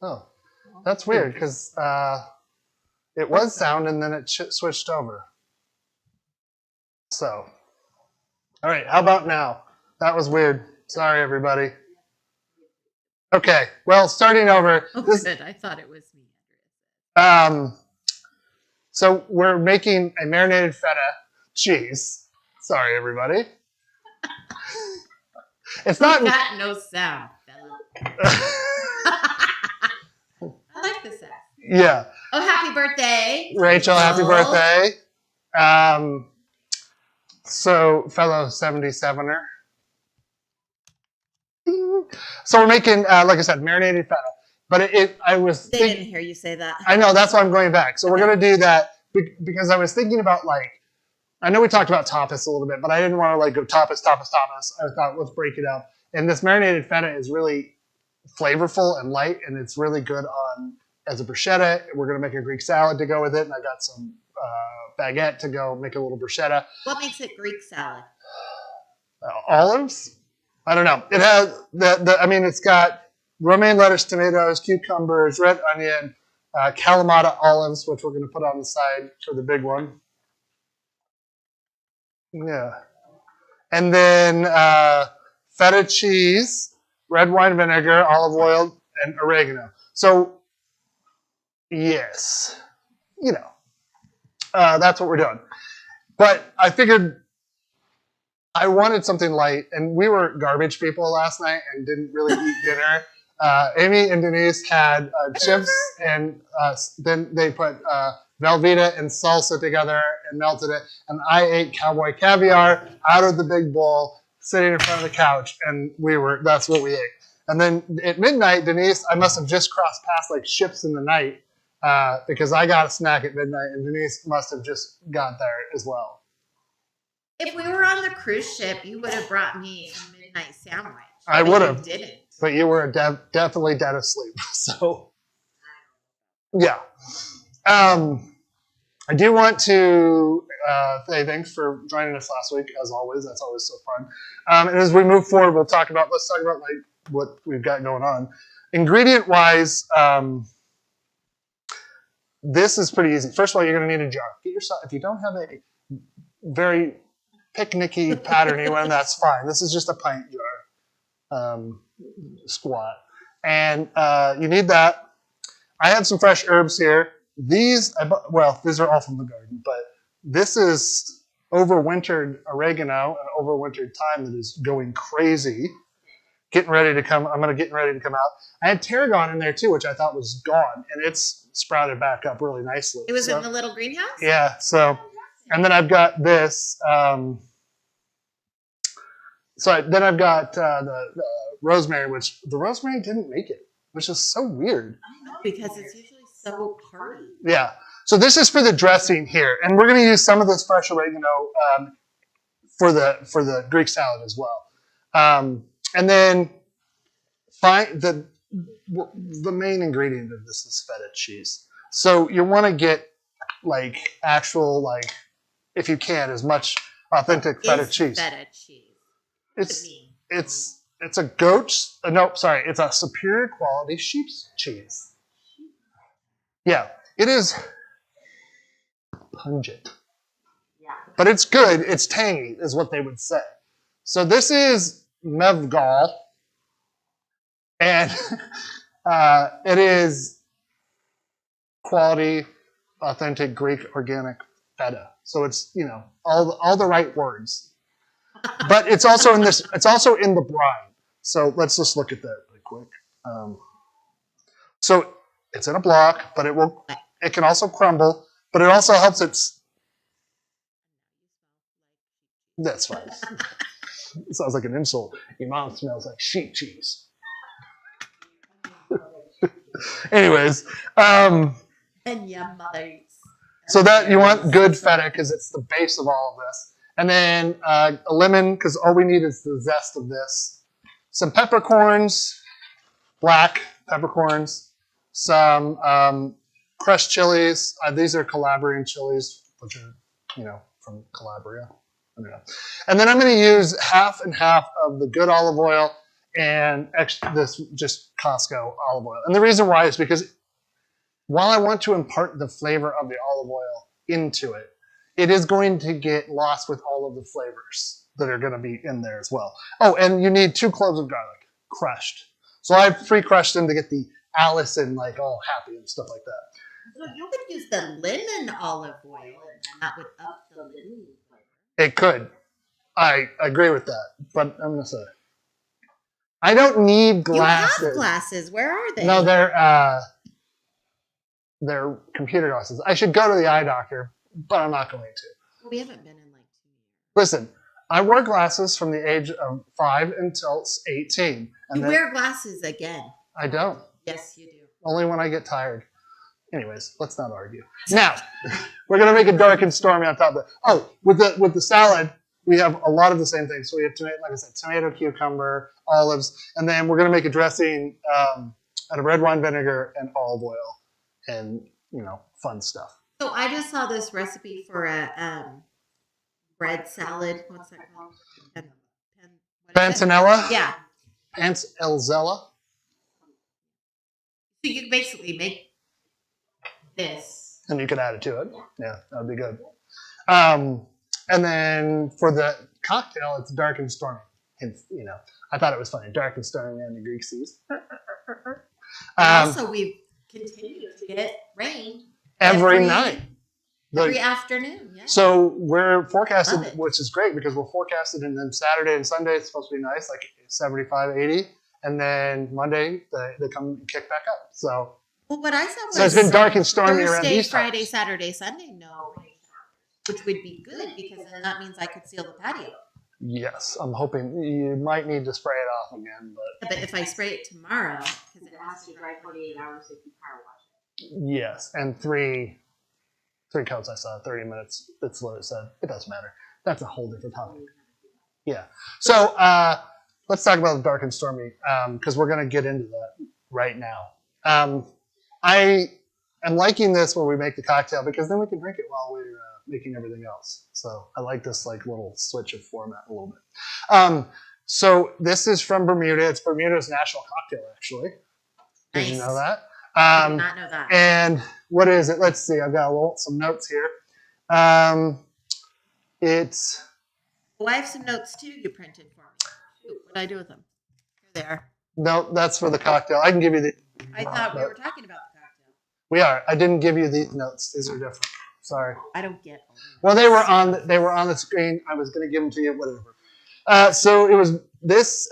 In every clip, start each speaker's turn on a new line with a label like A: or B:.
A: Oh, that's weird because it was sound and then it switched over. So, all right, how about now? That was weird. Sorry, everybody. Okay, well, starting over.
B: Oh, good. I thought it was me.
A: So we're making a marinated feta cheese. Sorry, everybody. It's not.
B: Got no sound, fella. I like the sound.
A: Yeah.
B: Oh, happy birthday,
A: Rachel! Happy birthday. So fellow 77er. So we're making, like I said, marinated feta. But
B: They didn't hear you say that.
A: I know, that's why I'm going back. So we're going to do that because I was thinking about I know we talked about tapas a little bit, but I didn't want to go tapas. I thought, let's break it up. And this marinated feta is really flavorful and light, and it's really good as a bruschetta. We're going to make a Greek salad to go with it, and I got some baguette to go make a little bruschetta.
B: What makes it Greek salad?
A: Olives? I don't know. It has it's got romaine lettuce, tomatoes, cucumbers, red onion, Kalamata olives, which we're going to put on the side for the big one. Yeah. And then feta cheese, red wine vinegar, olive oil, and oregano. So, yes, that's what we're doing. But I figured I wanted something light, and we were garbage people last night and didn't really eat dinner. Amy and Denise had chips, and then they put Velveeta and salsa together and melted it. And I ate cowboy caviar out of the big bowl, sitting in front of the couch, and that's what we ate. And then at midnight, Denise, I must have just crossed paths like ships in the night because I got a snack at midnight, and Denise must have just got there as well.
B: If we were on the cruise ship, you would have brought me a midnight sandwich.
A: I would have.
B: Didn't.
A: But you were definitely dead asleep. So, yeah. I do want to say thanks for joining us last week, as always. That's always so fun. And as we move forward, let's talk about what we've got going on. Ingredient-wise, this is pretty easy. First of all, you're going to need a jar. Get yourself, if you don't have a very picnicky, patterny one, that's fine. This is just a pint jar, squat. And you need that. I have some fresh herbs here. These are all from the garden, but this is overwintered oregano and overwintered thyme that is going crazy. I'm getting ready to come out. I had tarragon in there too, which I thought was gone, and it's sprouted back up really nicely.
B: It was in the little greenhouse?
A: Yeah, and then I've got this. Then I've got the rosemary, which the rosemary didn't make it, which is so weird.
B: I know, because it's usually so hearty.
A: Yeah. So this is for the dressing here, and we're going to use some of this fresh oregano for the Greek salad as well. And then the main ingredient of this is feta cheese. So you want to get actual if you can, as much authentic feta cheese.
B: Feta cheese.
A: It's a goat's. No, sorry, it's a superior quality sheep's cheese. Yeah, it is pungent.
B: Yeah.
A: But it's good. It's tangy, is what they would say. So this is Mevgal, and it is quality, authentic Greek organic feta. So it's all the right words. But it's also in this. It's also in the brine. So let's just look at that really quick. So it's in a block, but it can also crumble. But it also helps That's fine. It sounds like an insult. Your mom smells like sheep cheese. Anyways,
B: and your mother's.
A: So that you want good feta because it's the base of all of this. And then a lemon, because all we need is the zest of this. Some peppercorns, black peppercorns. Some crushed chilies. These are Calabrian chilies, which are, from Calabria. And then I'm going to use half and half of the good olive oil and this just Costco olive oil. And the reason why is because while I want to impart the flavor of the olive oil into it, it is going to get lost with all of the flavors that are going to be in there as well. Oh, and you need 2 cloves of garlic, crushed. So I pre-crushed them to get the Allison like all happy and stuff like that.
B: So you could use the lemon olive oil, and that would up the lemon flavor.
A: It could. I agree with that, but I'm gonna say I don't need glasses.
B: You have glasses. Where are they?
A: No, they're computer glasses. I should go to the eye doctor, but I'm not going to.
B: Well, we haven't been in like 2 years.
A: Listen, I wore glasses from the age of 5 until 18. And
B: You wear glasses again.
A: I don't.
B: Yes, you do.
A: Only when I get tired. Anyways, let's not argue. Now, we're gonna make it dark and stormy on top of it. Oh, with the salad, we have a lot of the same things. So we have tomato, like I said, tomato, cucumber, olives, and then we're gonna make a dressing out of red wine vinegar and olive oil, and fun stuff.
B: So I just saw this recipe for a bread salad. What's that called?
A: Panzanella?
B: Yeah.
A: Panzanella?
B: So you basically make this.
A: And you could add it to it. Yeah, that would be good. And then for the cocktail, it's dark and stormy. And, I thought it was funny. Dark and stormy on the Greek seas.
B: Also, we've continued to get rain
A: every night.
B: Every afternoon. Yeah.
A: So we're forecasted, which is great because we're forecasted, and then Saturday and Sunday it's supposed to be nice, like 75, 80. And then Monday, they come and kick back up. So,
B: well, what I saw was
A: it's been dark and stormy around
B: Thursday,
A: these
B: Friday,
A: times.
B: Saturday, Sunday, no rain, which would be good because then that means I could seal the patio.
A: Yes, I'm hoping you might need to spray it off again,
B: but if I spray it tomorrow,
C: because it has to dry 48 hours if you power wash it.
A: Yes, and three coats I saw, 30 minutes. That's what it said. It doesn't matter. That's a whole different topic. Yeah. So let's talk about the dark and stormy because we're going to get into that right now. I am liking this where we make the cocktail because then we can drink it while we're making everything else. So I like this little switch of format a little bit. So this is from Bermuda. It's Bermuda's national cocktail, actually. Did you know that?
B: I did not know that.
A: And what is it? Let's see. I've got some notes here. It's.
B: Well, I have some notes too you printed for me. Shoot, what did I do with them? Here they are.
A: No, that's for the cocktail. I can give you the.
B: I thought we were talking about the cocktail.
A: We are. I didn't give you these notes. These are different. Sorry.
B: I don't get.
A: Well, they were on the screen. I was going to give them to you. Whatever. So it was. This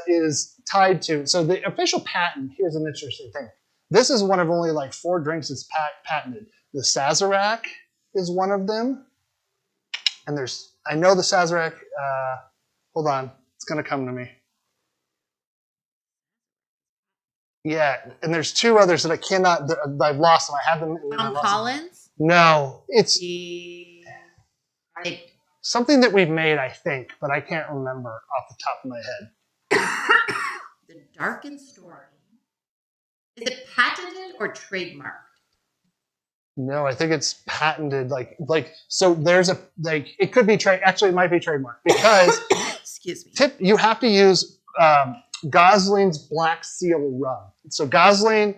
A: is tied to. So the official patent. Here's an interesting thing. This is one of only like 4 drinks that's patented. The Sazerac is one of them. And I know the Sazerac, hold on, it's going to come to me. Yeah, and there's 2 others that I've lost them. I had them.
B: Tom Collins?
A: No, it's
B: something
A: that we've made, I think, but I can't remember off the top of my head.
B: The Dark and Stormy. Is it patented or trademarked?
A: No, I think it's patented. So there's it could be actually it might be trademarked because
B: excuse me.
A: You have to use Gosling's Black Seal rum. So Gosling,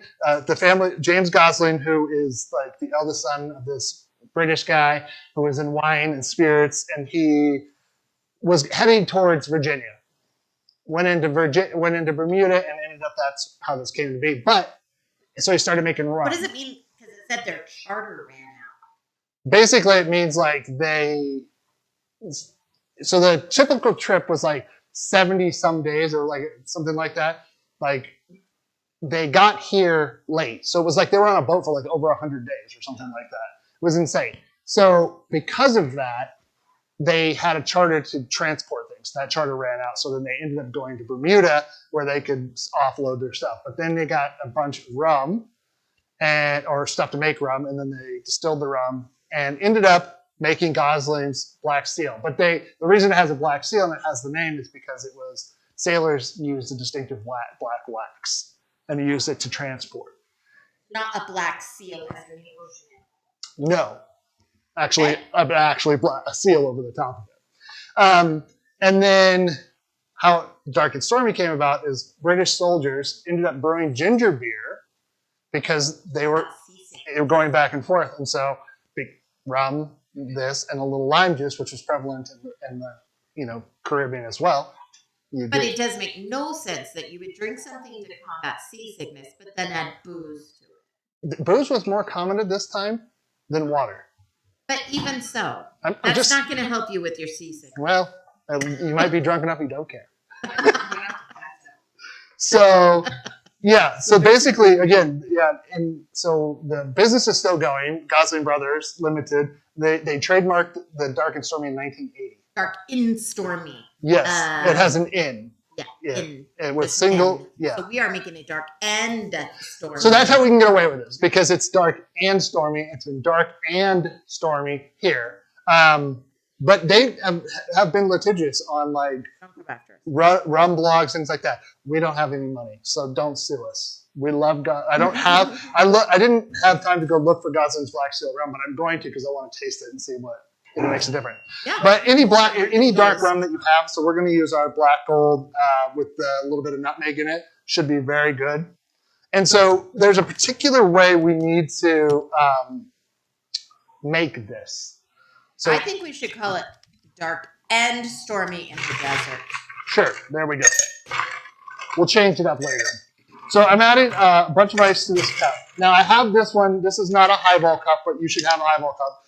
A: the family, James Gosling, who is like the eldest son of this British guy who was in wine and spirits, and he was heading towards Virginia. Went into Bermuda and ended up that's how this came to be. But so he started making rum.
B: What does it mean? Because it said their charter ran out.
A: Basically, it means like so the typical trip was like 70 some days or like something like that. Like they got here late. So it was like they were on a boat for like over 100 days or something like that. It was insane. So because of that, they had a charter to transport things. That charter ran out, so then they ended up going to Bermuda where they could offload their stuff. But then they got a bunch of rum or stuff to make rum, and then they distilled the rum and ended up making Gosling's Black Seal. But the reason it has a black seal and it has the name is because it was sailors used a distinctive black wax and used it to transport.
B: Not a black seal as in the ocean.
A: No. Actually a seal over the top of it. And then how Dark and Stormy came about is British soldiers ended up brewing ginger beer because they were going back and forth. And so rum, this, and a little lime juice, which was prevalent in the Caribbean as well.
B: But it does make no sense that you would drink something to combat seasickness, but then add booze to it.
A: Booze was more common at this time than water.
B: But even so,
A: I'm
B: that's
A: just
B: not going to help you with your seasickness.
A: well. You might be drunk enough you don't care. So, yeah. So basically, again, yeah. And so the business is still going. Gosling Brothers Limited. They trademarked the Dark and Stormy in 1980.
B: Dark and Stormy.
A: Yes, it has an in.
B: Yeah.
A: And with single.
B: N.
A: Yeah.
B: So we are making it dark and stormy.
A: So that's how we can get away with this because it's dark and stormy. It's been dark and stormy here. But they have been litigious on like
B: Don't come after us.
A: rum blogs, things like that. We don't have any money, so don't sue us. We love God. I didn't have time to go look for Gosling's Black Seal Rum, but I'm going to because I want to taste it and see what it makes a difference.
B: Yeah.
A: But any dark rum that you have, so we're going to use our Black Gold with a little bit of nutmeg in it. Should be very good. And so there's a particular way we need to make this. So
B: I think we should call it dark and stormy in the desert.
A: Sure, there we go. We'll change it up later. So I'm adding a bunch of ice to this cup. Now I have this one. This is not a highball cup, but you should have a highball cup.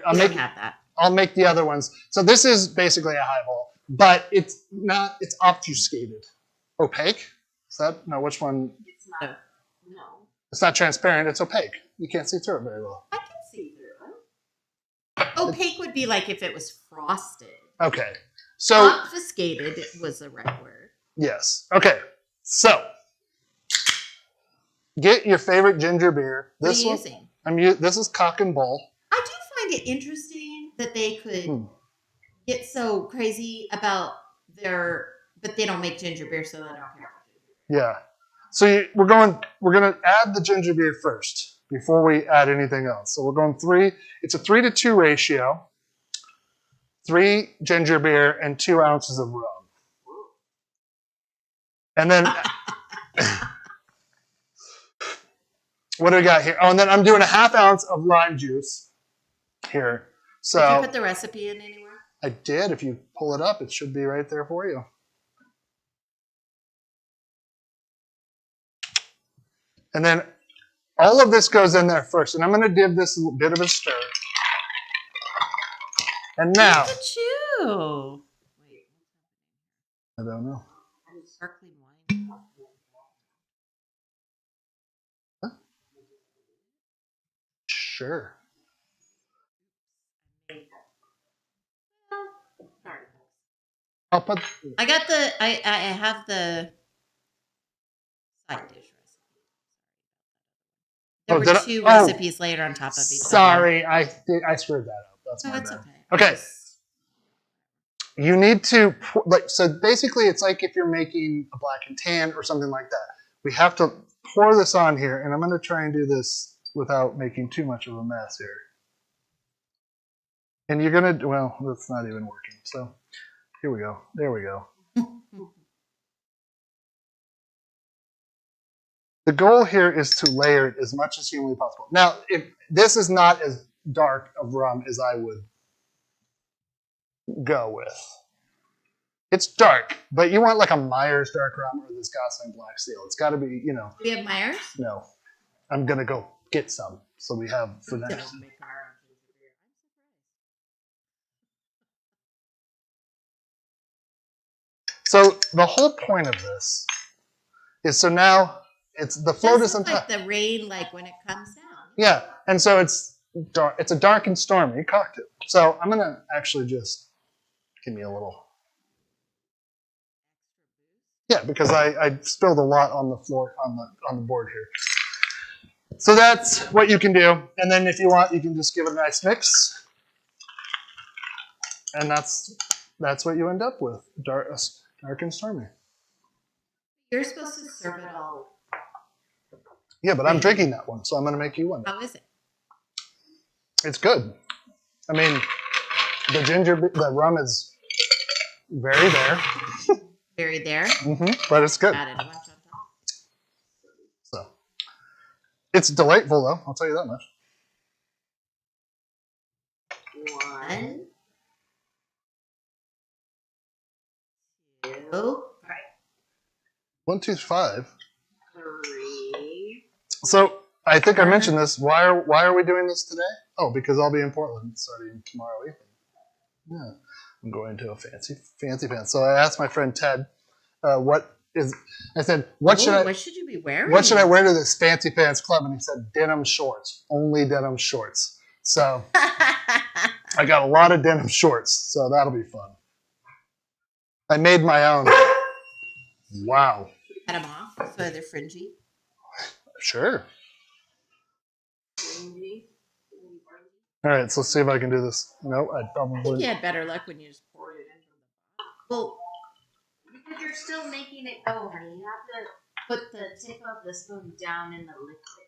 B: I'll make that.
A: I'll make the other ones. So this is basically a highball, but it's not. It's obfuscated, opaque. Is that no? Which one?
C: It's not. No.
A: It's not transparent. It's opaque. You can't see through it very well.
B: I can see through it. Opaque would be like if it was frosted.
A: Okay. So
B: Obfuscated was the right word.
A: yes. Okay. So get your favorite ginger beer.
B: What are you using?
A: This is Cock and Bull.
B: I do find it interesting that they could get so crazy about but they don't make ginger beer, so they don't care.
A: Yeah. So we're going to add the ginger beer first before we add anything else. So we're going 3. It's a 3-to-2 ratio. 3 ginger beer and 2 ounces of rum. And then what do we got here? Oh, and then I'm doing a 1/2 ounce of lime juice here. So
B: Did you put the recipe in anywhere?
A: I did. If you pull it up, it should be right there for you. And then all of this goes in there first. And I'm going to give this a bit of a stir. And now,
B: Look at you. Wait,
A: I don't know.
B: sparkling wine.
A: Sure. I'll put.
B: I got I have the side dish recipe. There
A: Oh,
B: were
A: did I-
B: 2
A: oh,
B: recipes laid on top of each other.
A: Sorry, I screwed that up. That's
B: No,
A: my
B: it's
A: bad.
B: okay.
A: Okay. You need to so basically it's like if you're making a black and tan or something like that. We have to pour this on here, and I'm going to try and do this without making too much of a mess here. And you're going to, well, that's not even working. So here we go. There we go. The goal here is to layer it as much as humanly possible. Now, if this is not as dark of rum as I would go with. It's dark, but you want like a Myers dark rum or this Gosling Black Seal. It's got to be,
B: Do we have Myers?
A: No. I'm going to go get some so we have for next.
B: Don't make our own ginger beer.
A: So the whole point of this is so now it's the float is on top.
B: Like the rain, like when it comes down.
A: Yeah, and so it's dark. It's a dark and stormy cocktail. So I'm gonna actually just give me a little. Yeah, because I spilled a lot on the floor on the board here. So that's what you can do, and then if you want, you can just give it a nice mix, and that's what you end up with. Dark and stormy.
B: You're supposed to serve it all.
A: Yeah, but I'm drinking that one, so I'm gonna make you one.
B: How is it?
A: It's good. I mean, the rum is very there.
B: buried there.
A: But it's good.
B: Added a bunch on top.
A: So it's delightful, though. I'll tell you that much.
B: 1, 2. All right.
A: 1, 2, 5.
C: 3.
A: So I think I mentioned this. Why are we doing this today? Oh, because I'll be in Portland starting tomorrow evening. Yeah, I'm going to a fancy pants. So I asked my friend Ted, what should
B: you be wearing?
A: What should I wear to this fancy pants club? And he said denim shorts, only denim shorts. So I got a lot of denim shorts, so that'll be fun. I made my own. Wow.
B: Cut them off so they're fringy.
A: Sure. All right, so let's see if I can do this. No, I
B: I think
A: probably.
B: you had better luck when you just poured it in from the bottom. Well,
C: Because you're still making it go, honey. You have to put the tip of the spoon down in the liquid.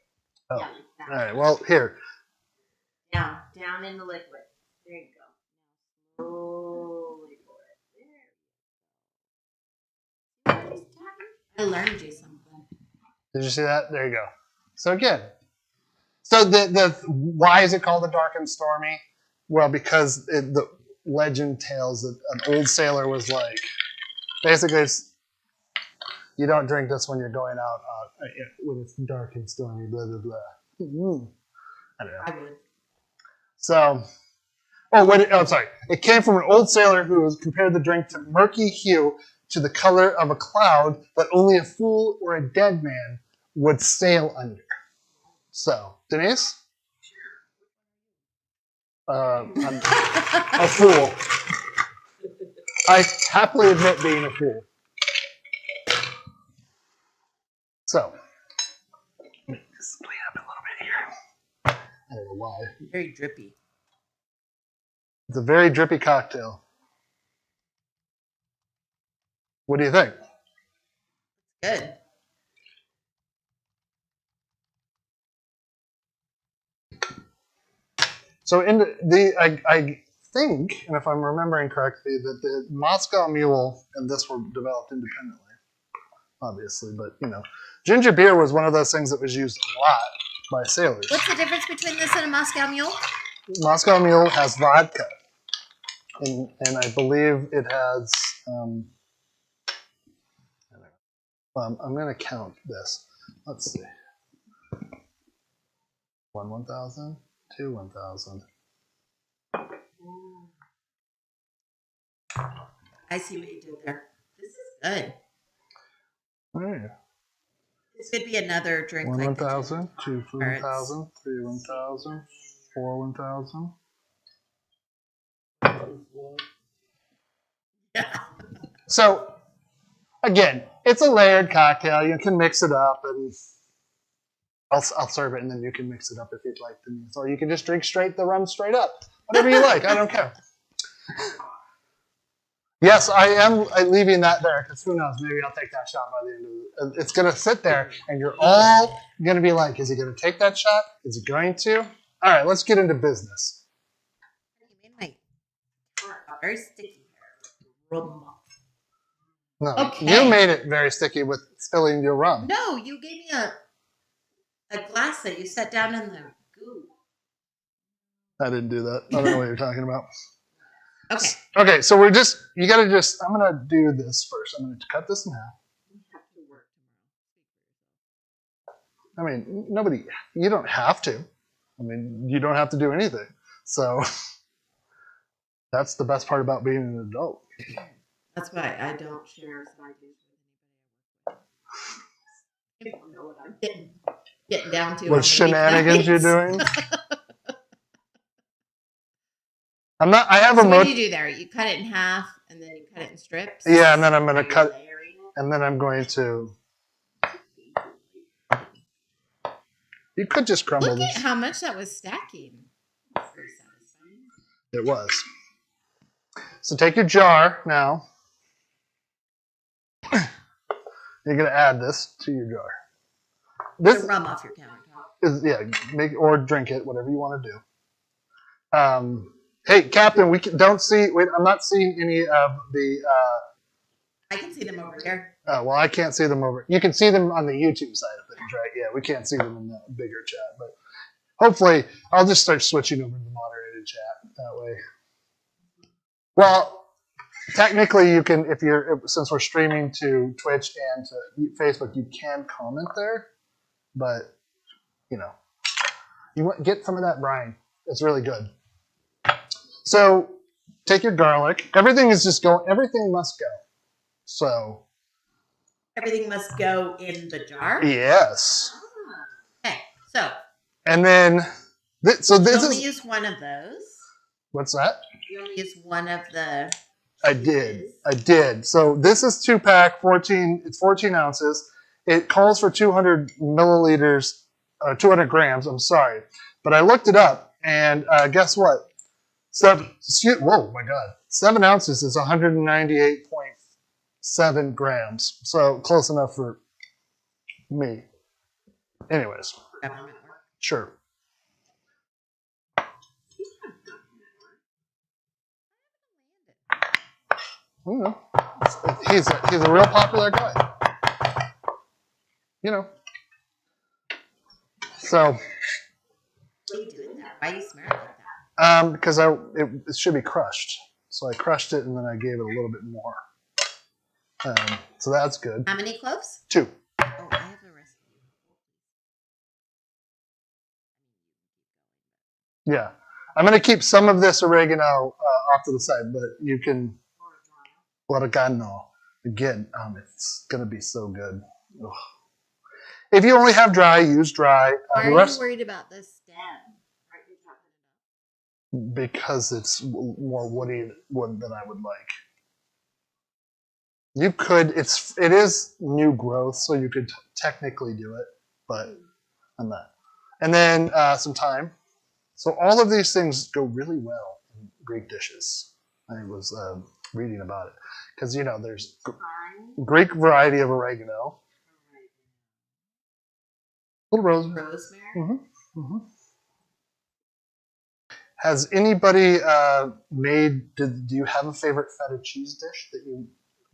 A: Oh.
C: Yeah, like that.
A: All right, well, here.
C: Down in the liquid. There you go. Slowly pour it.
B: I learned you something.
A: Did you see that? There you go. So again, the why is it called the Dark and Stormy? Well, because the legend tells that an old sailor was like, basically, you don't drink this when you're going out when it's dark and stormy. Blah blah blah. I don't know.
B: I would.
A: So, I'm sorry. It came from an old sailor who compared the drink to murky hue to the color of a cloud that only a fool or a dead man would sail under. So, Denise? I'm a fool. I happily admit being a fool. So, let me just clean up a little bit here. I don't know why.
B: Very drippy.
A: It's a very drippy cocktail. What do you think?
B: Good.
A: So I think, and if I'm remembering correctly, that the Moscow Mule and this were developed independently, obviously. But ginger beer was one of those things that was used a lot by sailors.
B: What's the difference between this and a Moscow Mule?
A: Moscow Mule has vodka, and I believe it has. I'm going to count this. Let's see. 1,000, 2 1,000.
B: I see what you did there. This is good.
A: All right.
B: This could be another drink
A: 1
B: like
A: 1,000, 2
B: Pirates.
A: 1,000, 3 1,000, 4 1,000.
B: Yeah.
A: So, again, it's a layered cocktail. You can mix it up, and I'll serve it, and then you can mix it up if you'd like to. Or you can just drink the rum straight up. Whatever you like. I don't care. Yes, I am leaving that there, because who knows? Maybe I'll take that shot by the end of it. It's going to sit there, and you're all going to be like, is he going to take that shot? Is he going to? All right, let's get into business.
B: You made my very sticky rum.
A: No,
B: Okay.
A: You made it very sticky with spilling your rum.
B: No, you gave me a glass that you set down in the goo.
A: I didn't do that. I don't know what you're talking about.
B: Okay.
A: Okay, so I'm going to do this first. I'm going to cut this in half.
C: You have to work
A: I mean, you don't have to. I mean, you don't have to do anything. So that's the best part about being an adult.
B: That's why I don't
C: share some ideas with anybody. I don't know what I'm
B: getting down to.
A: What shenanigans you're doing? I have a
B: So what
A: motive.
B: do you do there? You cut it in half, and then you cut it in strips?
A: Yeah, and then I'm going to
C: Are you
A: cut,
C: layering it?
A: and then I'm going to. You could just crumble
B: Look
A: this.
B: at how much that was stacking. That's very satisfying.
A: It was. So take your jar now. You're going to add this to your jar. This
B: The rum off your countertop.
A: is make or drink it, whatever you want to do. Hey, Captain, don't see. Wait, I'm not seeing any of the
B: I can see them over here.
A: Oh, well, I can't see them over. You can see them on the YouTube side of things, right? Yeah, we can't see them in the bigger chat, but hopefully, I'll just start switching over to the moderated chat that way. Well, technically, you can since we're streaming to Twitch and to Facebook, you can comment there, but you get some of that brine. It's really good. So take your garlic. Everything is just going. Everything must go. So
B: everything must go in the jar.
A: Yes.
B: Okay, so.
A: And then, this
B: only use one of those.
A: What's that?
B: You only use one of the.
A: I did. So this is 2-pack, 14. It's 14 ounces. It calls for 200 milliliters, 200 grams. I'm sorry, but I looked it up, and guess what? 7 ounces is 198.7 grams. So close enough for me. Anyways, sure. He's a real popular guy. So.
B: What are you doing there? Why are you smearing like that?
A: Because it should be crushed. So I crushed it and then I gave it a little bit more. So that's good.
B: How many cloves?
A: 2.
B: Oh, I have the recipe.
A: Yeah. I'm going to keep some of this oregano off to the side, but you can. Oregano. Again, it's going to be so good. Ugh. If you only have dry, use dry.
B: Why are you worried about the stem?
A: Because it's more woody wood than I would like. You could. It is new growth, so you could technically do it, but I'm not. And then some thyme. So all of these things go really well in Greek dishes. I was reading about it because there's Greek variety of oregano. Little rosemary. Mm-hmm. Has anybody do you have a favorite feta cheese dish that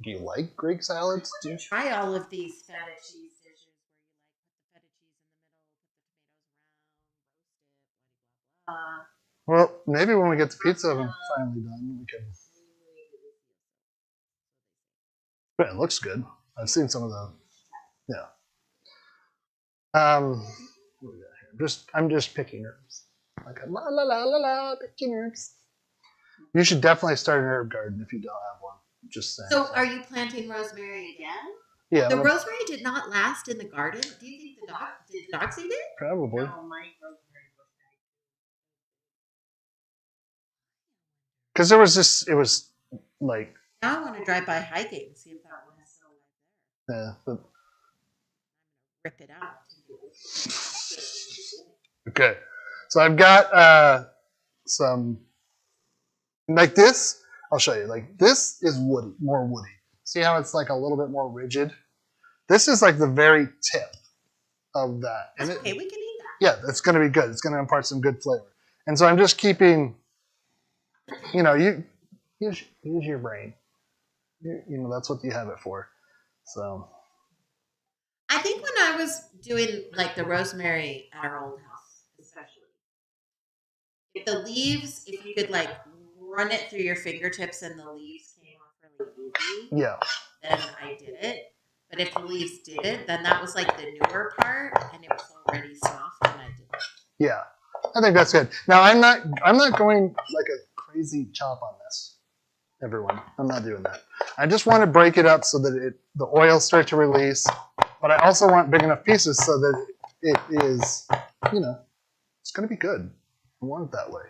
A: do you like Greek salads?
B: Do you try all of these feta cheese dishes where you put the tomatoes around, roast it,
A: Well, maybe when we get the pizza oven finally done, we can. But it looks good. I've seen some of the. Yeah. What do we got here? I'm just picking herbs. Like a la la la la la, picking herbs. You should definitely start an herb garden if you don't have one. Just saying.
B: So, are you planting rosemary again?
A: Yeah.
B: The rosemary did not last in the garden. Do you think did the dogs eat it?
A: Probably. Because it was like.
B: Now I want to drive by hiking and see if that one is still right
A: Yeah. But...
B: rip it out.
A: Okay. So I've got some like this. I'll show you. Like this is woody, more woody. See how it's like a little bit more rigid? This is like the very tip of that.
B: That's okay, we can eat that.
A: Yeah, that's going to be good. It's going to impart some good flavor. And so I'm just keeping, you use your brain. That's what you have it for. So.
B: I think when I was doing like the rosemary at our old house, especially, if the leaves, if you could like run it through your fingertips and the leaves came off really easy,
A: yeah,
B: then I did it. But if the leaves didn't, then that was like the newer part, and it was already soft, and I did it.
A: Yeah, I think that's good. Now I'm not going like a crazy chop on this, everyone. I'm not doing that. I just want to break it up so that the oils start to release. But I also want big enough pieces so that it is, it's going to be good. I want it that way.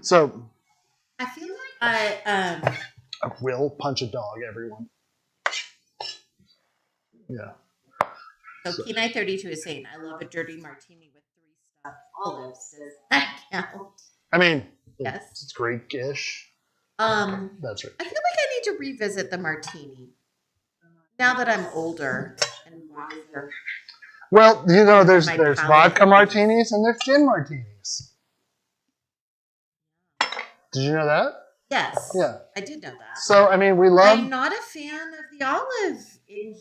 A: So.
B: I feel like I
A: will punch a dog, everyone. Yeah.
B: So Kenai 32 is saying, I love a dirty martini with 3 stuffed olives. Does that count?
A: I mean,
B: yes.
A: It's Greek-ish. That's right.
B: I feel like I need to revisit the martini now that I'm older and wiser.
A: Well, there's vodka martinis and there's gin martinis. Did you know that?
B: Yes.
A: Yeah.
B: I did know that.
A: So I mean, we love.
B: I'm not a fan of the olive in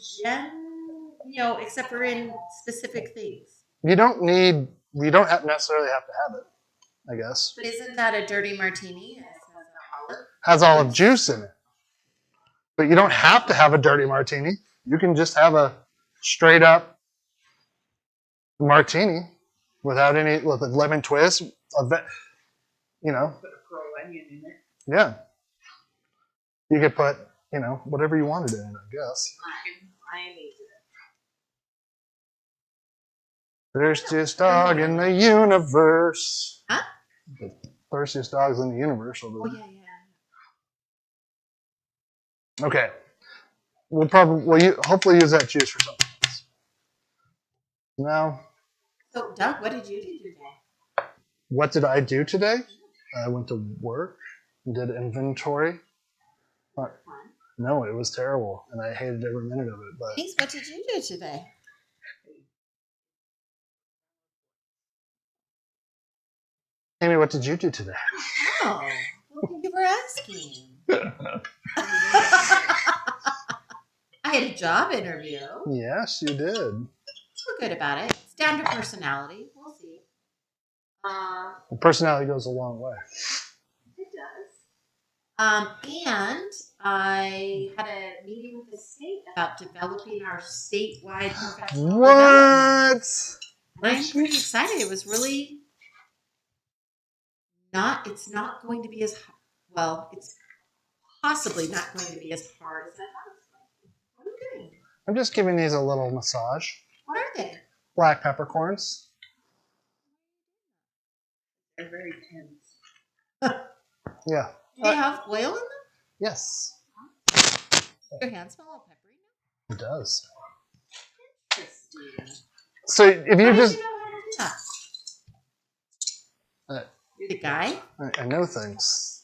B: except for in specific things.
A: You don't necessarily have to have it. I guess
B: But isn't that a dirty martini? It says olive.
A: has olive juice in it, but you don't have to have a dirty martini. You can just have a straight up martini with a lemon twist. Put a
C: Crow onion in it.
A: Yeah. You could put whatever you wanted in it. I guess.
C: I am easy.
A: Thirstiest dog in the universe.
B: Huh?
A: The thirstiest dogs in the universe.
B: Oh yeah.
A: Okay. We'll hopefully use that juice for something else. Now,
B: So Doug, what did you do today?
A: what did I do today? I went to work and did inventory. No, it was terrible, and I hated every minute of it. But
B: Thanks. What did you do today?
A: Amy, what did you do today?
B: Oh, well, thank you for asking. I had a job interview.
A: Yes, you did.
B: Feel good about it. It's down to personality. We'll see.
A: Personality goes a long way.
C: It does.
B: And I had a meeting with the state about developing our statewide professional development.
A: What?
B: I'm pretty excited. It was really it's not going to be as it's possibly not going to be as hard as I thought it was going to be. What are you doing?
A: I'm just giving these a little massage.
B: What are they?
A: Black peppercorns.
C: They're very tense.
A: Yeah.
B: Do they have oil in them?
A: Yes,
B: Your hands smell all peppery now?
A: it does.
C: Interesting.
A: So if you
B: How
A: just,
B: did you know how to do that?
A: Uh,
B: You're the guy?
A: I know things.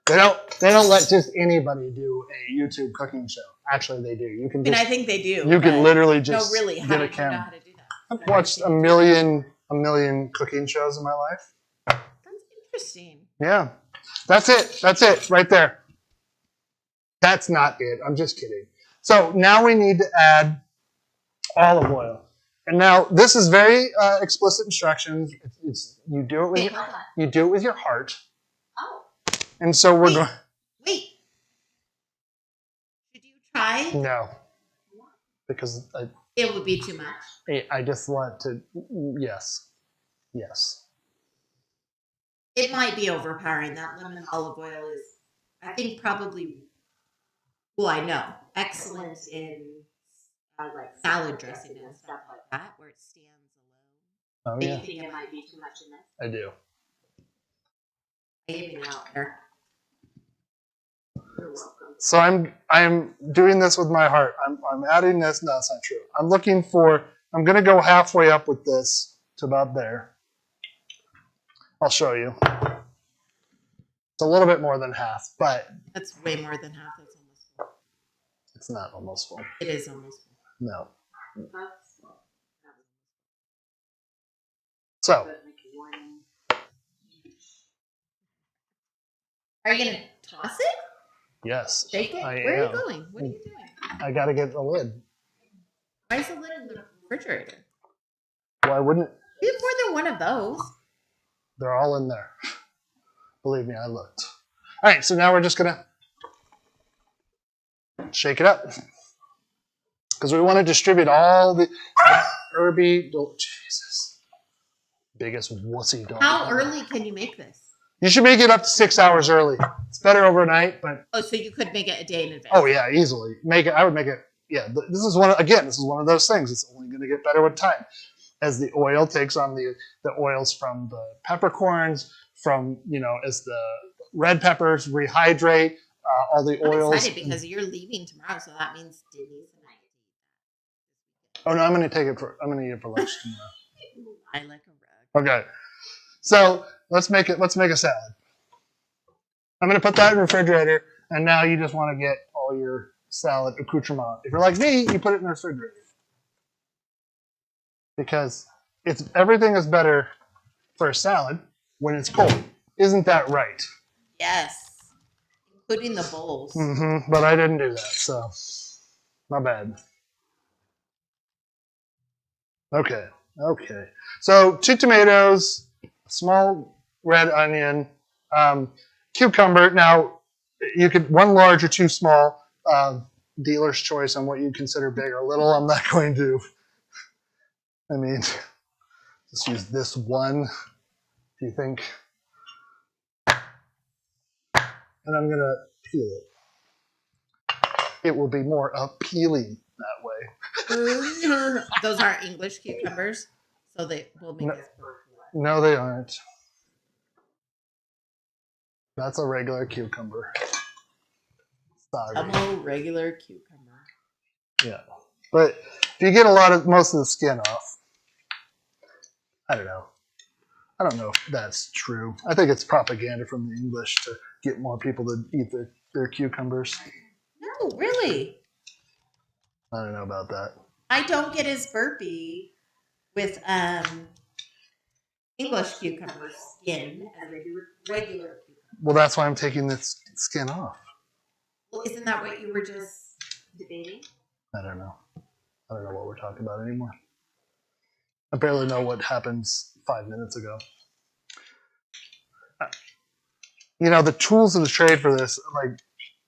A: They don't let just anybody do a YouTube cooking show. Actually, they do. You can
B: I
A: just,
B: think they do.
A: you can
B: but-
A: literally just
B: no, really. How
A: get a
B: did you know
A: camera.
B: how to do that?
A: I've watched a million cooking shows in my life.
B: That's interesting.
A: Yeah, that's it right there. That's not it. I'm just kidding. So now we need to add olive oil. And now this is very explicit instructions. You do it with
B: Wait, hold on.
A: you do it with your heart.
B: Oh,
A: And so we're going.
B: wait. Should you try?
A: No, because
B: It would be too much.
A: I just want to. Yes.
B: It might be overpowering. That lemon olive oil is, I think, probably. Well, I know, excellent in like salad dressing and stuff like that, where it stands alone.
A: Oh
B: Do
A: yeah,
B: you think it might be too much in this?
A: I do.
B: Aiming out there.
C: You're welcome.
A: So I'm doing this with my heart. I'm adding this. No, that's not true. I'm going to go halfway up with this to about there. I'll show you. It's a little bit more than half, but
B: That's way more than half. That's almost full.
A: it's not almost full.
B: It is almost full.
A: No.
C: That's
A: So
C: good, like a warning.
B: Are you gonna toss it?
A: yes,
B: Shake it?
A: I
B: Where are
A: am.
B: you going? What are you doing?
A: I got to get the lid.
B: Why is the lid in the refrigerator?
A: Why wouldn't?
B: You have more than one of those.
A: They're all in there. Believe me, I looked. All right, so now we're just gonna shake it up because we want to distribute all the herby. Jesus, biggest wussy dog.
B: How early can you make this?
A: You should make it up to 6 hours early. It's better overnight, but
B: Oh, so you could make it a day in advance.
A: oh yeah, easily make it. I would make it. Yeah, this is one of those things. It's only going to get better with time as the oil takes on the oils from the peppercorns, from as the red peppers rehydrate, all the
B: I'm
A: oils.
B: excited because you're leaving tomorrow, so that means Denise and I.
A: Oh no, I'm going to eat it for lunch tomorrow.
B: I like a rug.
A: Okay, so let's make a salad. I'm going to put that in the refrigerator, and now you just want to get all your salad accoutrement. If you're like me, you put it in the refrigerator because everything is better for a salad when it's cold. Isn't that right?
B: Yes. Including the bowls.
A: But I didn't do that, so my bad. Okay. So 2 tomatoes, small red onion, cucumber. Now you could 1 large or 2 small. Dealer's choice on what you consider big or little. I'm not going to. I mean, just use this one. Do you think? And I'm gonna peel it. It will be more appealing that way.
B: Those aren't English cucumbers, so they will make us burp.
A: No, they aren't. That's a regular cucumber. Sorry.
B: A regular cucumber.
A: Yeah. But if you get most of the skin off, I don't know. I don't know if that's true. I think it's propaganda from the English to get more people to eat their cucumbers.
B: No, really.
A: I don't know about that.
B: I don't get as burpy with English cucumber skin as I do with regular cucumber.
A: Well, that's why I'm taking this skin off.
B: Well, isn't that what you were just debating?
A: I don't know. I don't know what we're talking about anymore. I barely know what happens 5 minutes ago. The tools of the trade for this, like,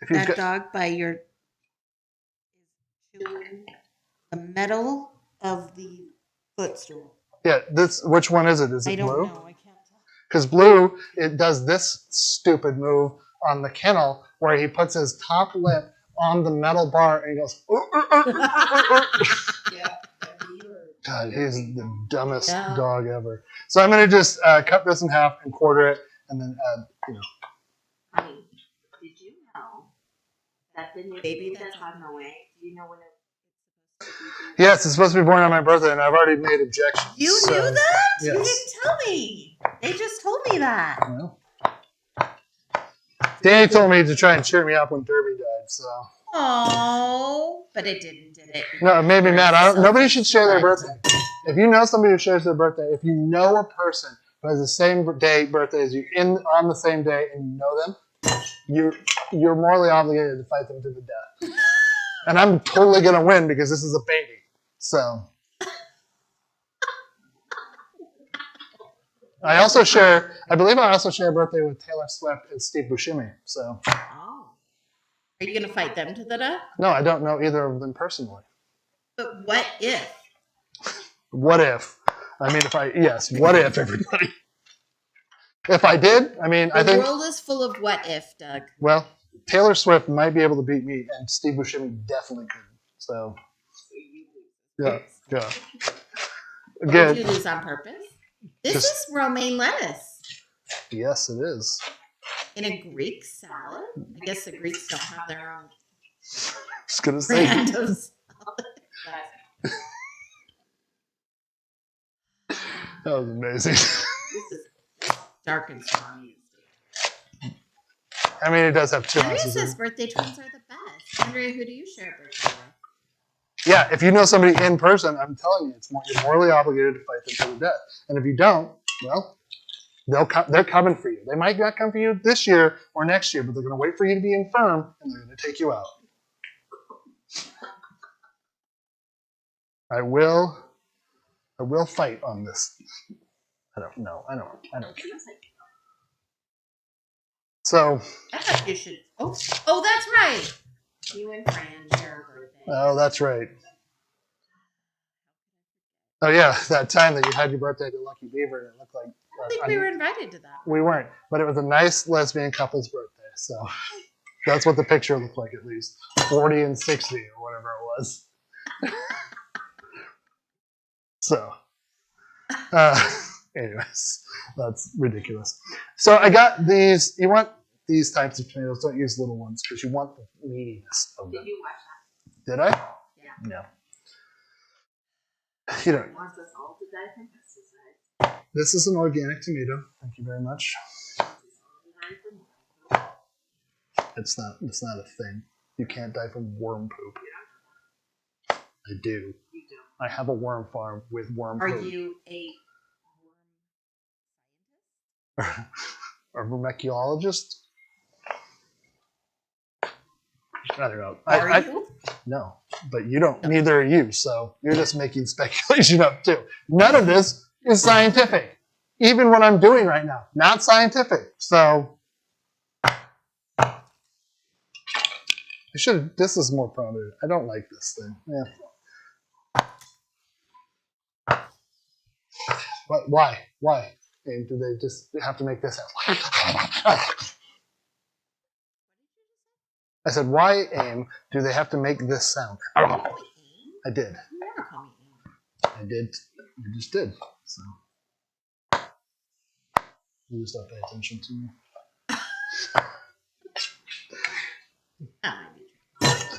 A: if you
B: That dog by your chewing the metal of the footstool.
A: Yeah, which one is it? Is it
B: I don't
A: blue?
B: know. I can't tell.
A: Because blue, it does this stupid move on the kennel where he puts his top lip on the metal bar and he goes,
B: Yeah.
A: God, he's the dumbest dog ever. So I'm going to just cut this in half and quarter it and then add,
C: Honey, did you know that the new baby that's on the way, do you know when it's supposed to be?
A: Yes, it's supposed to be born on my birthday, and I've already made objections.
B: You knew that?
A: Yes.
B: You didn't tell me. They just told me that.
A: Well, Danny told me to try and cheer me up when Derby died, so.
B: Oh, but it didn't, did it?
A: No, it made me mad. Nobody should share their birthday. If you know somebody who shares their birthday, if you know a person who has the same birthday as you on the same day and you know them, you're morally obligated to fight them to the death. And I'm totally going to win because this is a baby. So. I believe I also share a birthday with Taylor Swift and Steve Buscemi. So.
B: Oh. Are you going to fight them to the death?
A: No, I don't know either of them personally.
B: But what if?
A: What if? I mean, what if, everybody? If I did, I think...
B: The world is full of what if, Doug.
A: Well, Taylor Swift might be able to beat me, and Steve Buscemi definitely could. So, yeah.
B: Did you lose on purpose? This is romaine lettuce.
A: Yes, it is.
B: In a Greek salad? I guess the Greeks don't have their own
A: Just gonna say.
B: brand of salad.
A: That was amazing.
B: This is dark and stormy.
A: I mean, it does have 2
B: Andrea
A: ounces.
B: says birthday twins are the best. Andrea, who do you share a birthday with?
A: Yeah, if you know somebody in person, I'm telling you, you're morally obligated to fight them to the death. And if you don't, well, they're coming for you. They might not come for you this year or next year, but they're going to wait for you to be infirm, and they're going to take you out. I will fight on this. I don't know. I don't care. So.
B: I thought you should. Oh, that's right. You and Fran share a birthday.
A: Oh, that's right. Oh yeah, that time that you had your birthday at Lucky Beaver, and it looked like.
B: I think we were invited to that.
A: We weren't, but it was a nice lesbian couple's birthday, so that's what the picture looked like, at least 40 and 60 or whatever it was. So, anyways, that's ridiculous. So I got these. You want these types of tomatoes? Don't use little ones because you want the meatiness of them.
C: Did you watch that?
A: Did I?
C: Yeah.
A: No. You don't.
C: Wants us all to die from pesticides.
A: This is an organic tomato. Thank you very much. It's not a thing. You can't die from worm poop. I do.
C: You don't.
A: I have a worm farm with worm poop.
B: Are you a worm scientist?
A: a vermiculologist. I don't know.
B: Are you?
A: No, but you don't. Neither are you. So you're just making speculation up too. None of this is scientific. Even what I'm doing right now, not scientific. So I should. This is more prominent. I don't like this thing. Yeah. But why? Why? And do they just have to make this sound? I said, why, Aim, do they have to make this sound? I did.
B: You never call me Amy.
A: I did. You just did. So you just don't pay attention to me.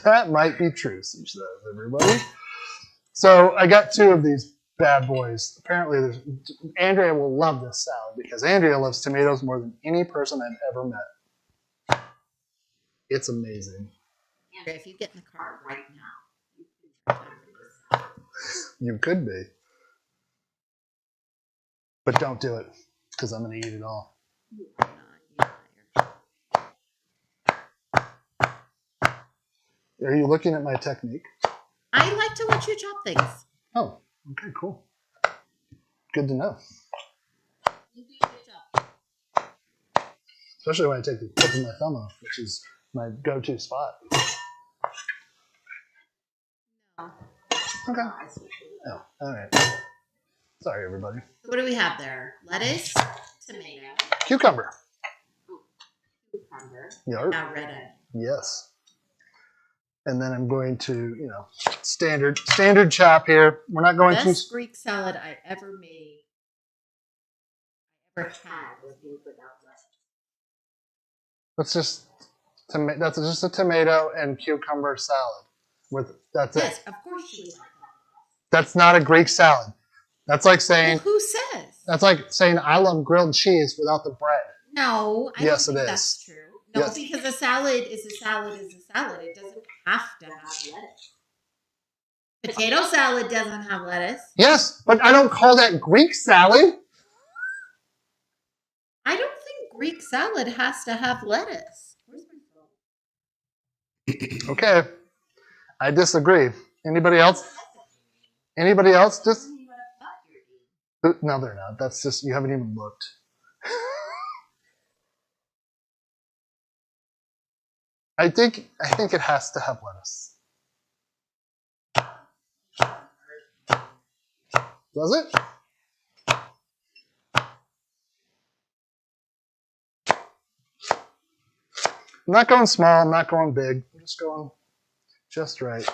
A: That might be true, says everybody. So I got 2 of these bad boys. Apparently, Andrea will love this salad because Andrea loves tomatoes more than any person I've ever met. It's amazing.
B: Andrea, if you get in the car right now, you can try this.
A: You could be. But don't do it because I'm going to eat it all. Are you looking at my technique?
B: I like to watch you chop things.
A: Oh, okay, cool. Good to know.
B: You do a good job.
A: Especially when I take the tip of my thumb off, which is my go-to spot.
B: No.
A: Okay. Oh, all right. Sorry, everybody.
B: So what do we have there? Lettuce, tomato,
A: Cucumber.
C: Cucumber.
A: Yarp.
B: now red onion.
A: Yes. And then I'm going to, standard chop here. We're not going
B: Best
A: to.
B: Greek salad I ever made. Ever had.
C: Had was being without lettuce.
A: That's just a tomato and cucumber salad. That's
B: Yes,
A: it.
B: of course you would like
A: That's not a Greek salad. That's like
B: that.
A: saying
B: Well, who says?
A: I love grilled cheese without the bread.
B: No, I
A: Yes,
B: don't
A: it
B: think
A: is.
B: that's true. No,
A: Yes.
B: because a salad is a salad is a salad. It doesn't have to have lettuce. Potato salad doesn't have lettuce.
A: Yes, but I don't call that Greek salad.
B: I don't think Greek salad has to have lettuce. Where's my phone?
A: Okay, I disagree. Anybody else? Anybody else? Just no, they're not. That's just you haven't even looked. I think it has to have lettuce. Does it? I'm not going small. I'm not going big. I'm just going just right.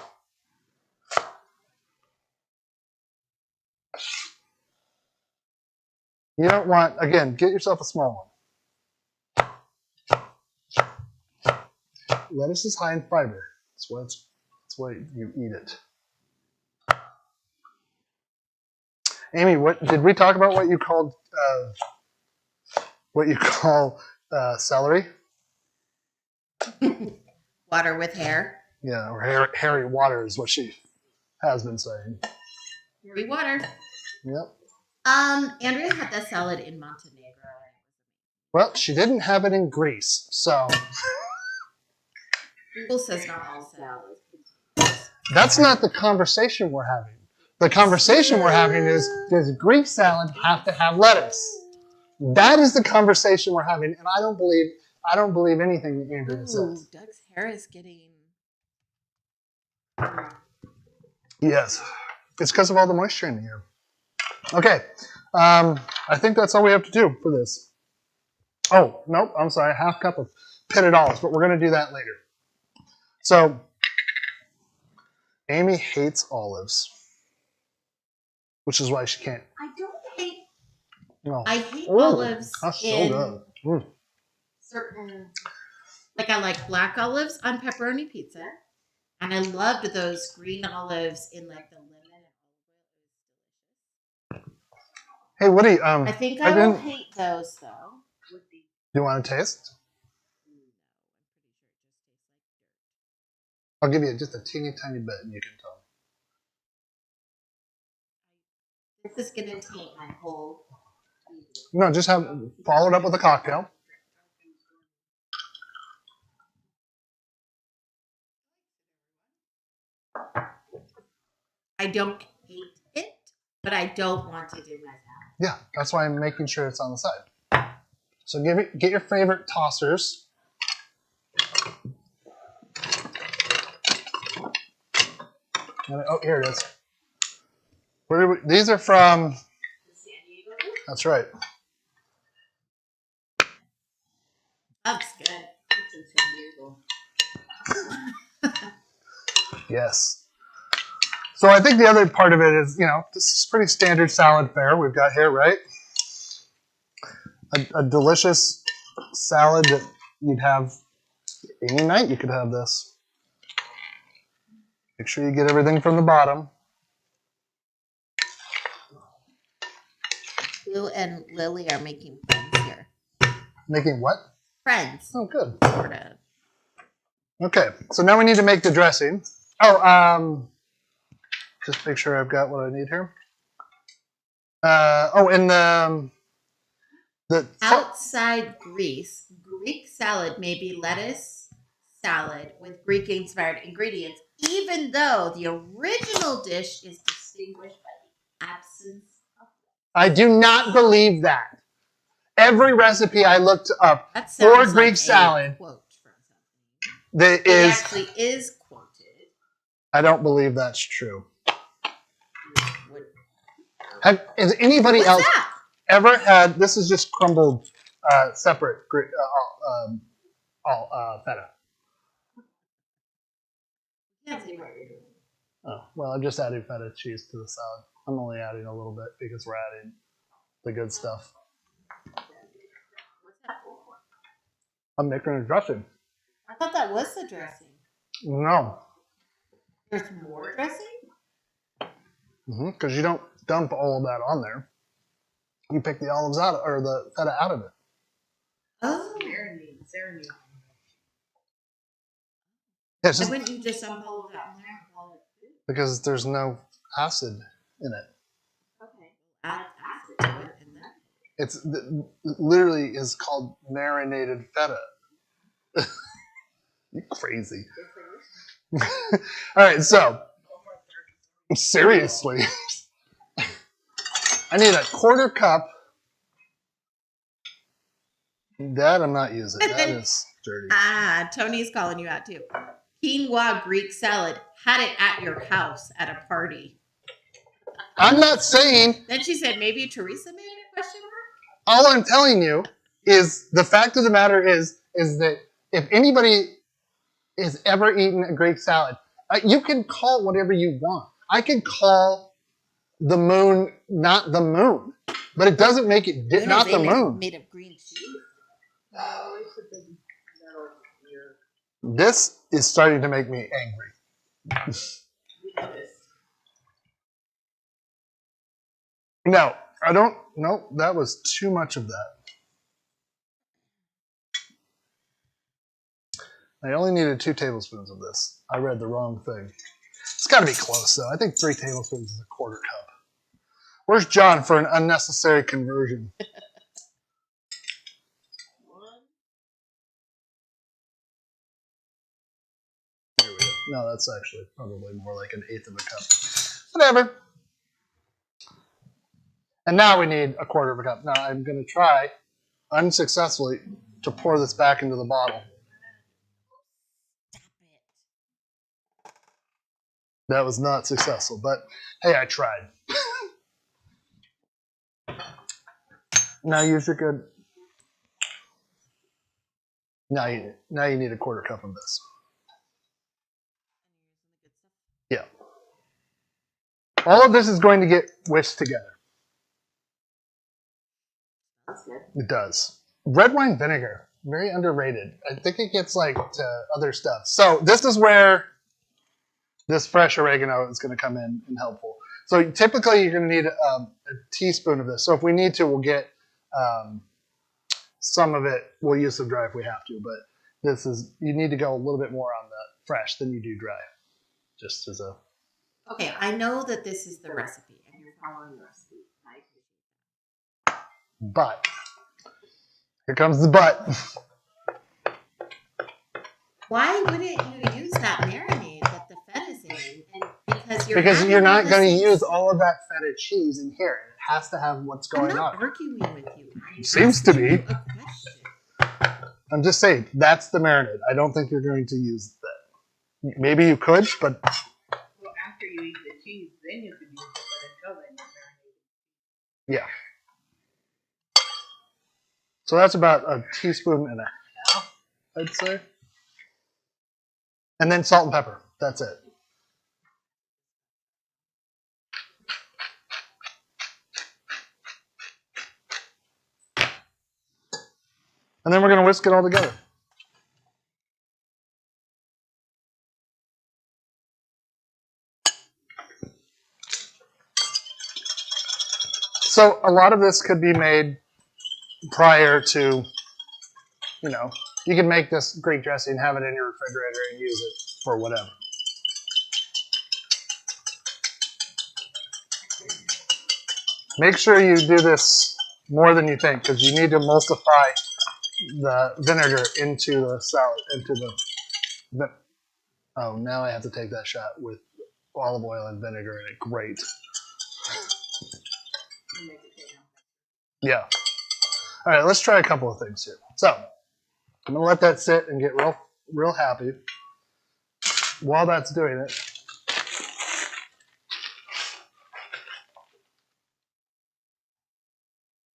A: You don't want, again, get yourself a small one. Lettuce is high in fiber. That's why you eat it. Amy, what did we talk about? What you call celery?
B: Water with hair.
A: Yeah, or hairy water is what she has been saying.
B: Hairy water.
A: Yep.
B: Andrea had that salad in Montenegro.
A: Well, she didn't have it in Greece, so
B: Google says not all salads.
A: that's not the conversation we're having. The conversation we're having is, does Greek salad have to have lettuce? That is the conversation we're having, and I don't believe anything that Andrea says.
B: Doug's hair is getting.
A: Yes, it's because of all the moisture in the air. Okay, I think that's all we have to do for this. Oh, nope, I'm sorry, half cup of pitted olives, but we're going to do that later. So, Amy hates olives, which is why she can't.
C: I don't hate.
A: No.
B: I hate
A: Ooh,
B: olives
A: that's so
B: in
A: good. Mm.
B: certain. Like I like black olives on pepperoni pizza, and I loved those green olives in like the lemon.
A: Hey, Woody,
B: I think I will
A: didn't.
B: hate those though.
C: Would be.
A: Do you want to taste? I'll give you just a teeny tiny bit, and you can tell.
B: This is gonna taint my whole.
A: No, just follow it up with a cocktail.
B: I don't hate it, but I don't want it in my salad.
A: Yeah, that's why I'm making sure it's on the side. So get your favorite tossers. Oh, here it is. These are from.
C: San Diego.
A: That's right.
B: That's good.
C: It's in San Diego.
A: Yes. So I think the other part of it is, this is pretty standard salad fare we've got here, right? A delicious salad that you'd have any night. You could have this. Make sure you get everything from the bottom.
B: Lou and Lily are making friends here.
A: Making what?
B: Friends.
A: Oh, good.
B: Sort of.
A: Okay, so now we need to make the dressing. Oh, just make sure I've got what I need here. And the
B: Outside Greece, Greek salad may be lettuce salad with Greek-inspired ingredients, even though the original dish is distinguished by the absence of.
A: I do not believe that. Every recipe I looked up
B: That
A: for
B: sounds
A: Greek
B: like
A: salad
B: a quote from something.
A: that
B: It
A: is.
B: actually is quoted.
A: I don't believe that's true.
B: What-
A: Has anybody
B: What's
A: else
B: that?
A: ever had? This is just crumbled, separate feta.
B: Can't say what you're doing.
A: Oh, well, I'm just adding feta cheese to the salad. I'm only adding a little bit because we're adding the good stuff.
C: What's that for?
A: I'm making a dressing.
B: I thought that was the dressing.
A: No.
B: There's more dressing?
A: Because you don't dump all of that on there. You pick the olives out or the feta out of it.
B: Oh.
C: Serenade.
A: Yeah, it's
B: Why
A: just
B: wouldn't you just dump all of that in there and call it food?
A: because there's no acid in it.
C: Okay.
B: Add acid to it and then.
A: It literally is called marinated feta. You crazy. All right, so seriously, I need a quarter cup. That I'm not using. That is dirty.
B: Tony's calling you out too. Quinoa Greek salad. Had it at your house at a party.
A: I'm not saying.
B: Then she said, maybe Teresa made it? Question mark.
A: All I'm telling you is the fact of the matter is that if anybody has ever eaten a Greek salad, you can call it whatever you want. I could call the moon not the moon, but it doesn't make it not the moon.
B: Made of green cheese.
A: This is starting to make me angry. No, I don't. No, that was too much of that. I only needed 2 tablespoons of this. I read the wrong thing. It's got to be close, though. I think 3 tablespoons is a quarter cup. Where's John for an unnecessary conversion? Here we go. No, that's actually probably more like 1/8 of a cup. Whatever. And now we need 1/4 of a cup. Now I'm going to try, unsuccessfully, to pour this back into the bottle.
B: Stop it.
A: That was not successful, but hey, I tried. Now use your good. Now you need 1/4 cup of this. Yeah. All of this is going to get whisked together.
C: That's good.
A: It does. Red wine vinegar, very underrated. I think it gets to other stuff. So this is where this fresh oregano is going to come in and helpful. So typically you're going to need a teaspoon of this. So if we need to, we'll get some of it. We'll use some dry if we have to, but you need to go a little bit more on the fresh than you do dry. Just as a.
B: Okay, I know that this is the recipe, and you're
C: Following the recipe.
A: But here comes the but.
B: Why wouldn't you use that marinade that the feta's in and
A: Because you're
B: adding all
A: not
B: this
A: going to use
B: stuff.
A: all of that feta cheese in here. It has to have what's
B: I'm
A: going
B: not
A: on.
B: arguing with you. I'm
A: Seems to
B: asking
A: be.
B: you a question.
A: I'm just saying, that's the marinade. I don't think you're going to use that. Maybe you could, but
D: Well, after you eat the cheese, then you can use it, but until then, you're marinating.
A: yeah. So that's about a teaspoon and a half, I'd say. And then salt and pepper. That's it. And then we're going to whisk it all together. So a lot of this could be made prior to, you can make this Greek dressing, have it in your refrigerator, and use it for whatever. Make sure you do this more than you think, because you need to emulsify the vinegar into the salad, oh, now I have to take that shot with olive oil and vinegar in it. Great. Yeah. All right, let's try a couple of things here. So I'm gonna let that sit and get real happy. While that's doing it,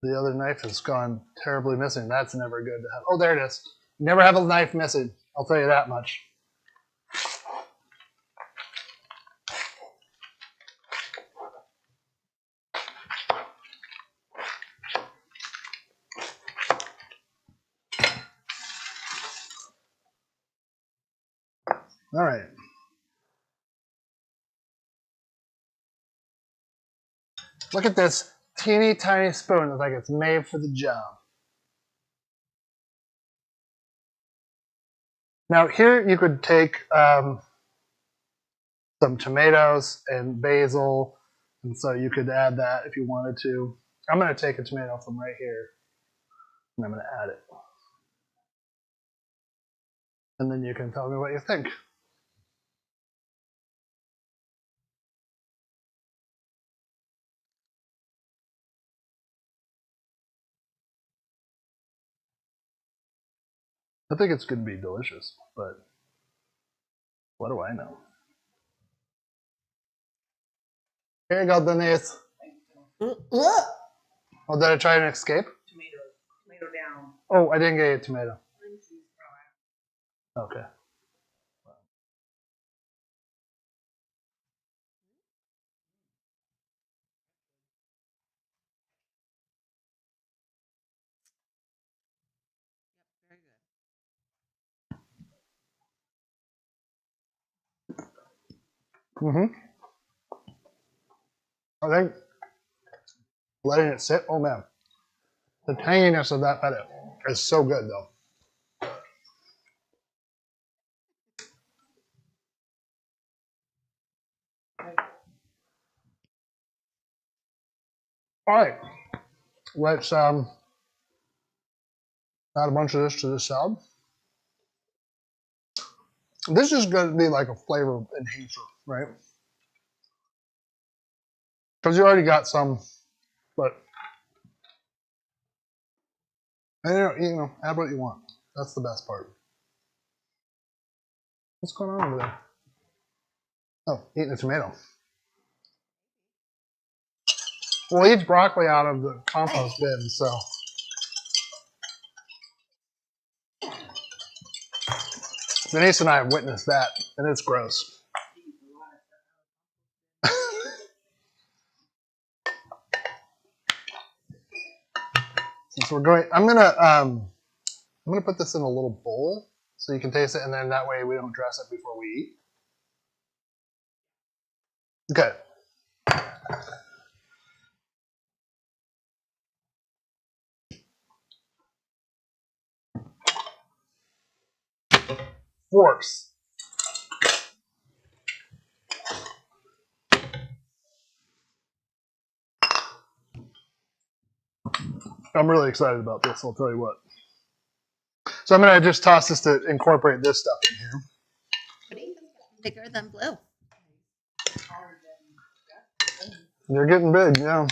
A: the other knife has gone terribly missing. That's never good to have. Oh, there it is. You never have a knife missing. I'll tell you that much. All right. Look at this teeny tiny spoon. It's like it's made for the job. Now here you could take some tomatoes and basil, and so you could add that if you wanted to. I'm going to take a tomato from right here, and I'm going to add it. And then you can tell me what you think. I think it's going to be delicious, but what do I know? Here you go, Denise. Oh, did I try and escape?
D: Tomato down.
A: Oh, I didn't get a tomato. Okay.
B: Very good.
A: Mm-hmm. I think letting it sit, oh man. The tanginess of that feta is so good though. All right, let's add a bunch of this to the salad. This is going to be like a flavor enhancer, right? Because you already got some, but and add what you want. That's the best part. What's going on over there? Oh, eating a tomato. Well, he eats broccoli out of the compost bin, so. Denise and I have witnessed that, and it's gross. Since we're going, I'm gonna put this in a little bowl so you can taste it, and then that way we don't dress it before we eat. Okay. Forks. I'm really excited about this, I'll tell you what. So I'm going to just toss this to incorporate this stuff in here.
B: Pudding is bigger than blue.
D: taller than Justin.
A: They're getting big, yeah.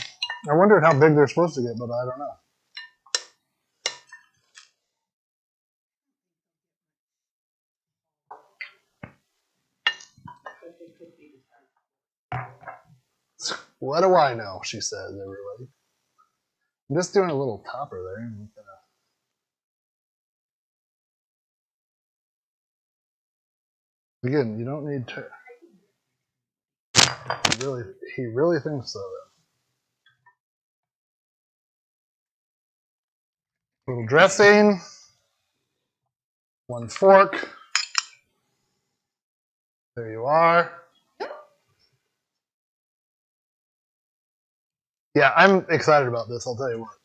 A: I wondered how big they're supposed to get, but I don't know.
D: But they could be the size.
A: What do I know? She says, everybody. I'm just doing a little topper there. Again, you don't need to. He really thinks so. Though. Little dressing. 1 fork. There you are. Yeah, I'm excited about this. I'll tell you what.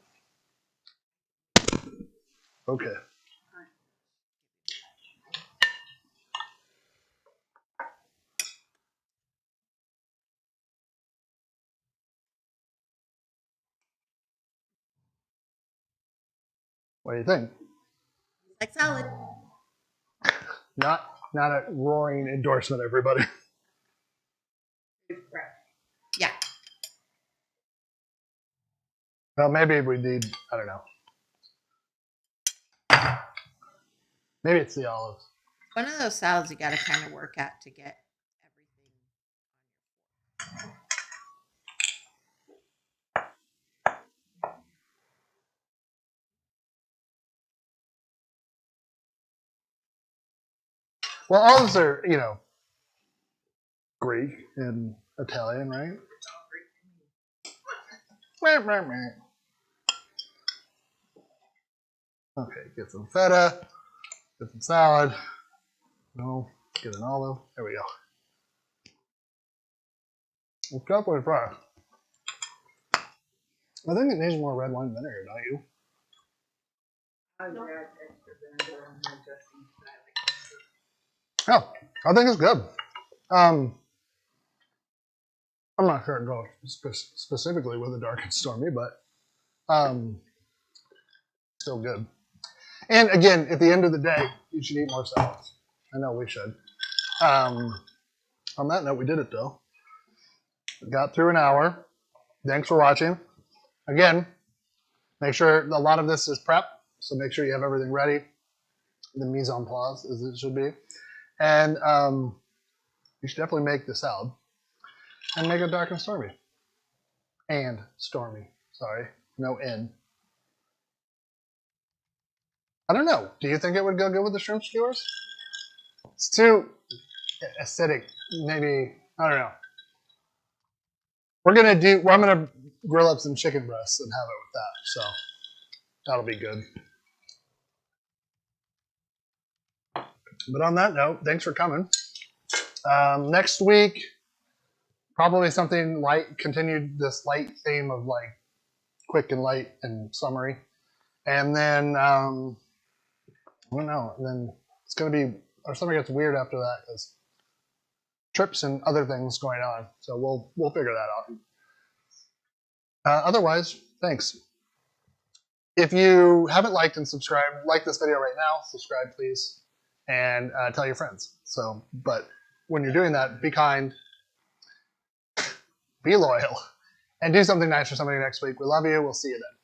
A: Okay. What do you think?
B: Like salad.
A: Not a roaring endorsement, everybody.
D: It's fresh.
B: Yeah.
A: Well, maybe we need, I don't know. Maybe it's the olives.
B: One of those salads you got to kind of work at to get everything.
A: Well, olives are, Greek and Italian, right? Meh, meh, meh. Okay, get some feta, get some salad. No, get an olive. There we go. It's definitely fresh. I think it needs more red wine vinegar, don't you?
D: I would add extra vinegar on there Justin's style.
A: Oh, I think it's good. I'm not sure it goes specifically with the dark and stormy, but still good. And again, at the end of the day, you should eat more salads. I know we should. On that note, we did it though. Got through an hour. Thanks for watching. Again, make sure a lot of this is prep, so make sure you have everything ready. The mise en place, as it should be. And you should definitely make the salad. And make it dark and stormy. And stormy. Sorry. No N. I don't know. Do you think it would go good with the shrimp skewers? It's too acidic. Maybe. I don't know. I'm gonna grill up some chicken breasts and have it with that. So that'll be good. But on that note, thanks for coming. Next week, probably something light. Continued this light theme of like quick and light and summary. And then I don't know. And then it's gonna be, or something gets weird after that because trips and other things going on. So we'll figure that out. Otherwise, thanks. If you haven't liked and subscribed, like this video right now, subscribe please, and tell your friends. So, but when you're doing that, be kind, be loyal, and do something nice for somebody next week. We love you. We'll see you then.